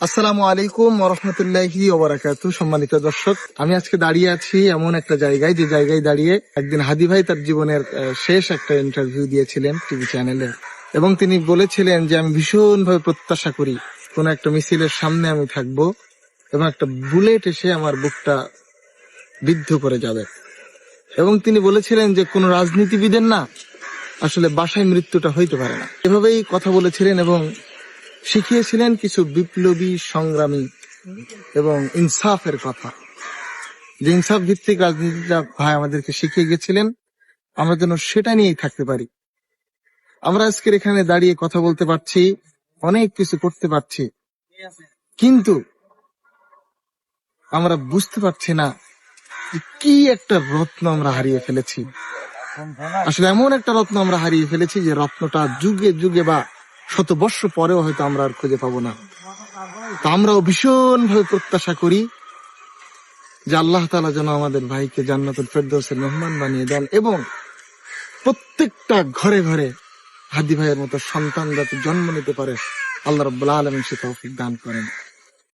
আসসালামু আলাইকুম ওয়া রাহমাতুল্লাহি ওয়া বারাকাতুহু। সম্মানিত দর্শক, আমি আজকে দাঁড়িয়ে আছি এমন একটা জায়গায়, যে জায়গায় দাঁড়িয়ে একদিন হাদি ভাই তার জীবনের শেষ একটা ইন্টারভিউ দিয়েছিলেন টিভি চ্যানেলে, এবং তিনি বলেছিলেন যে আমি ভীষণভাবে প্রত্যাশা করি কোন একটা মিছিলের সামনে আমি থাকবো এবং একটা বুলেট এসে আমার বুকটা বিদ্ধ করে যাবে। এবং তিনি বলেছিলেন যে কোন রাজনীতিবিদের না আসলে বাসায় মৃত্যুটা হইতে পারে না। এভাবেই কথা বলেছিলেন এবং শিখিয়েছিলেন কিছু বিপ্লবী সংগ্রামী এবং ইনসাফের কথা, যে ইনসাফ ভিত্তিক রাজনীতিটা ভাই আমাদেরকে শিখিয়ে গেছিলেন, আমরা যেন সেটা নিয়েই থাকতে পারি। আমরা আজকের এখানে দাঁড়িয়ে কথা বলতে পারছি, অনেক কিছু করতে পারছি, কিন্তু আমরা বুঝতে পারছি না যে কি একটা রত্ন আমরা হারিয়ে ফেলেছি। আসলে এমন একটা রত্ন আমরা হারিয়ে ফেলেছি যে রত্নটা যুগে যুগে বা শত বর্ষ পরেও হয়তো আমরা আর খুঁজে পাবো না। তো আমরাও ভীষণ ভাবে প্রত্যাশা করি যে আল্লাহ তাআলা যেন আমাদের ভাইকে জান্নাতুল ফেরদৌসের মেহমান বানিয়ে দেন এবং প্রত্যেকটা ঘরে ঘরে হাদি ভাইয়ের মতো সন্তান যাতে জন্ম নিতে পারে, আল্লাহ রাব্বুল আলামিন সে তৌফিক দান করেন।